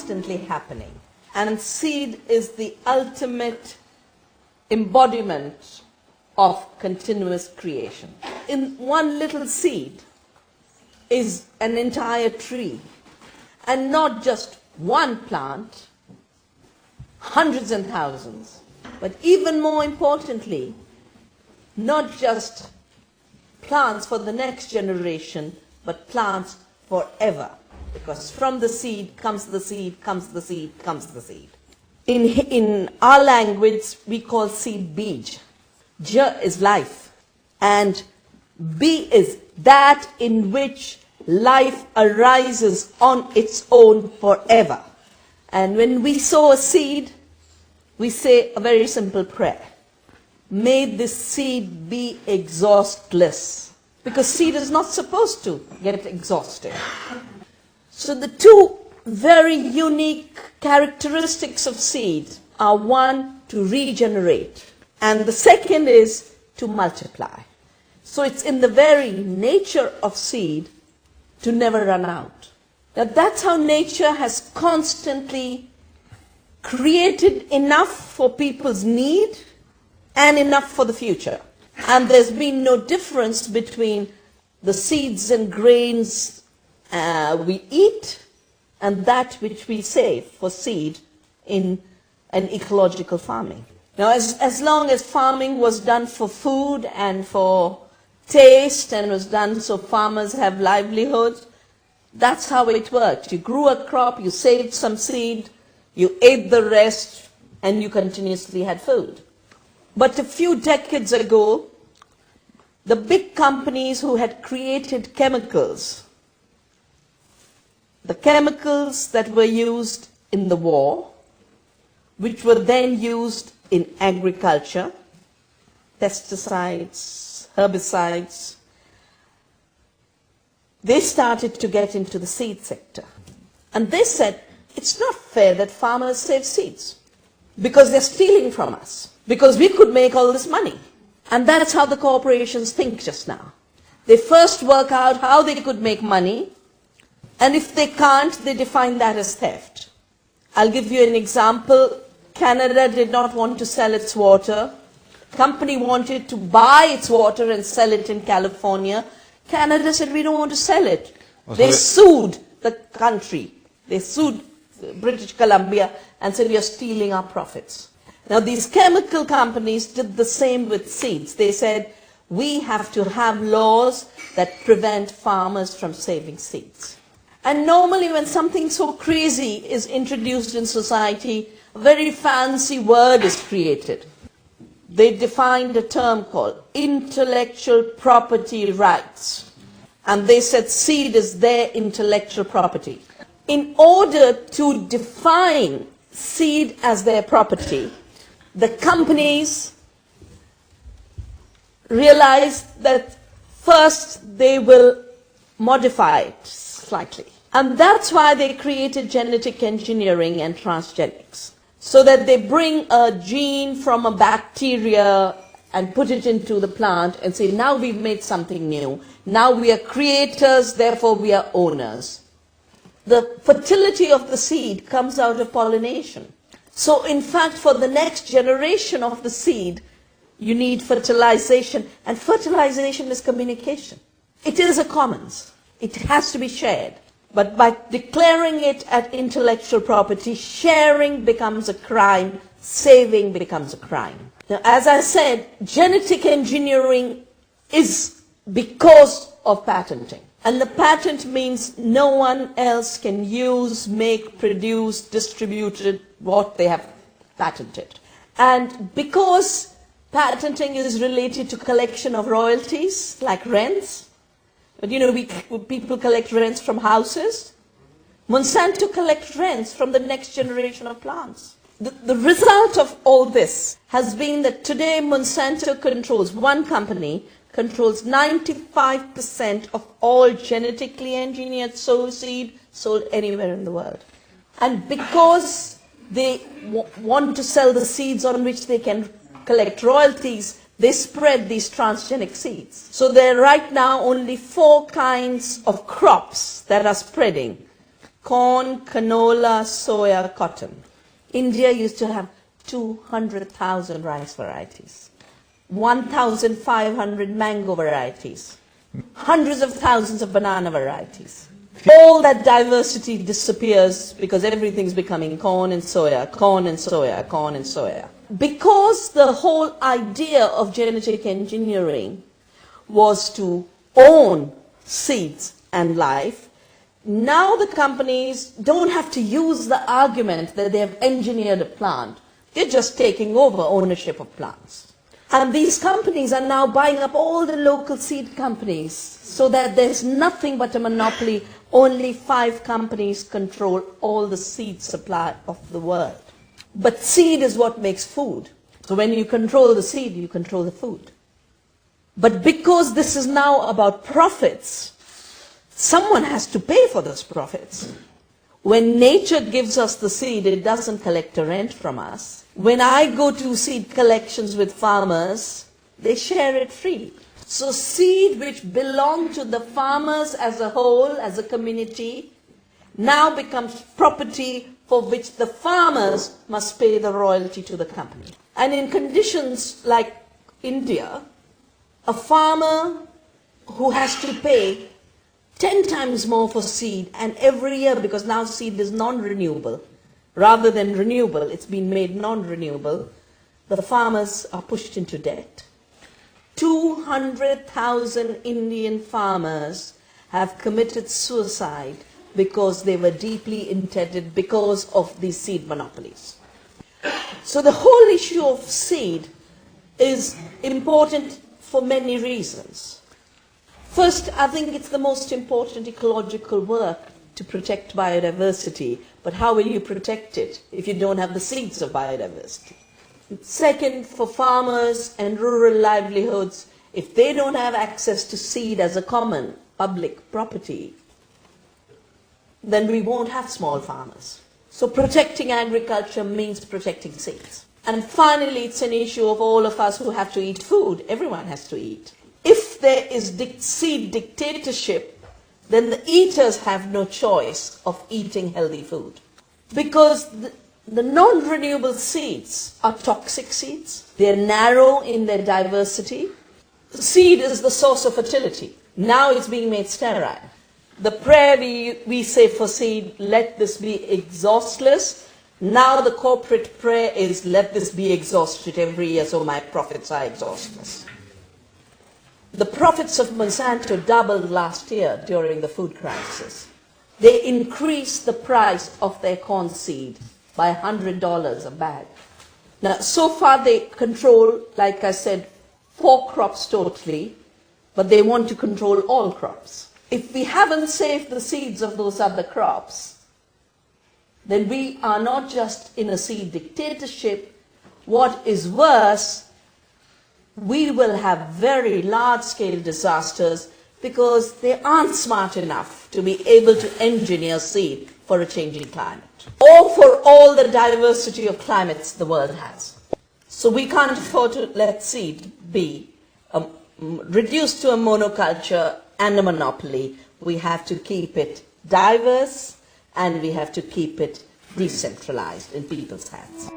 constantly happening. And seed is the ultimate embodiment of continuous creation. In one little seed is an entire tree, and not just one plant, hundreds and thousands. But even more importantly, not just plants for the next generation, but plants forever. Because from the seed comes the seed, comes the seed, comes the seed. In our language, we call seed bij. J is life, and B is that in which life arises on its own forever. And when we sow a seed, we say a very simple prayer. May this seed be exhaustless. Because seed is not supposed to get exhausted. So the two very unique characteristics of seed are, one, to regenerate, and the second is to multiply. So it's in the very nature of seed to never run out. Now that's how nature has constantly created enough for people's need and enough for the future. And there's been no difference between the seeds and grains we eat and that which we save for seed in an ecological farming. Now, as long as farming was done for food and for taste and was done so farmers have livelihoods, that's how it worked. You grew a crop, you saved some seed, you ate the rest, and you continuously had food. But a few decades ago, the big companies who had created chemicals, the chemicals that were used in the war, which were then used in agriculture, pesticides, herbicides, they started to get into the seed sector. And they said, it's not fair that farmers save seeds because they're stealing from us, because we could make all this money. And that's how the corporations think just now. They first work out how they could make money, and if they can't, they define that as theft. I'll give you an example. Canada did not want to sell its water. Company wanted to buy its water and sell it in California. Canada said, we don't want to sell it. They sued the country. They sued British Columbia and said, you're stealing our profits. Now, these chemical companies did the same with seeds. They said, we have to have laws that prevent farmers from saving seeds. And normally when something so crazy is introduced in society, a very fancy word is created. They defined a term called intellectual property rights. And they said seed is their intellectual property. In order to define seed as their property, the companies realized that first they will modify it slightly. And that's why they created genetic engineering and transgenics, so that they bring a gene from a bacteria and put it into the plant and say, now we've made something new. Now we are creators, therefore we are owners. The fertility of the seed comes out of pollination. So in fact, for the next generation of the seed, you need fertilization. And fertilization is communication. It is a commons. It has to be shared. But by declaring it as intellectual property, sharing becomes a crime, saving becomes a crime. Now, as I said, genetic engineering is because of patenting. And the patent means no one else can use, make, produce, distribute what they have patented. And because patenting is related to collection of royalties, like rents, but you know, people collect rents from houses. Monsanto collects rents from the next generation of plants. The result of all this has been that today Monsanto controls, one company controls 95% of all genetically engineered soy seed sold anywhere in the world. And because they want to sell the seeds on which they can collect royalties, they spread these transgenic seeds. So there are right now only 4 kinds of crops that are spreading: corn, canola, soya, cotton. India used to have 200,000 rice varieties, 1,500 mango varieties, hundreds of thousands of banana varieties. All that diversity disappears because everything's becoming corn and soya, corn and soya, corn and soya. Because the whole idea of genetic engineering was to own seeds and life, now the companies don't have to use the argument that they have engineered a plant. They're just taking over ownership of plants. And these companies are now buying up all the local seed companies so that there's nothing but a monopoly. Only 5 companies control all the seed supply of the world. But seed is what makes food. So when you control the seed, you control the food. But because this is now about profits, someone has to pay for those profits. When nature gives us the seed, it doesn't collect a rent from us. When I go to seed collections with farmers, they share it freely. So seed which belong to the farmers as a whole, as a community, now becomes property for which the farmers must pay the royalty to the company. And in conditions like India, a farmer who has to pay 10 times more for seed, and every year, because now seed is non-renewable, rather than renewable, it's been made non-renewable, the farmers are pushed into debt. 200,000 Indian farmers have committed suicide because they were deeply indebted because of these seed monopolies. So the whole issue of seed is important for many reasons. First, I think it's the most important ecological work to protect biodiversity, but how will you protect it if you don't have the seeds of biodiversity? Second, for farmers and rural livelihoods, if they don't have access to seed as a common public property, then we won't have small farmers. So protecting agriculture means protecting seeds. And finally, it's an issue of all of us who have to eat food. Everyone has to eat. If there is seed dictatorship, then the eaters have no choice of eating healthy food. Because the non-renewable seeds are toxic seeds. They're narrow in their diversity. Seed is the source of fertility. Now it's being made sterile. The prayer we say for seed, let this be exhaustless. Now the corporate prayer is, let this be exhausted every year so my profits are exhaustless. The profits of Monsanto doubled last year during the food crisis. They increased the price of their corn seed by $100 a bag. Now, so far they control, like I said, 4 crops totally, but they want to control all crops. If we haven't saved the seeds of those other crops, then we are not just in a seed dictatorship. What is worse, we will have very large-scale disasters because they aren't smart enough to be able to engineer seed for a changing climate, or for all the diversity of climates the world has. So we can't afford to let seed be reduced to a monoculture and a monopoly. We have to keep it diverse, and we have to keep it decentralized in people's hands.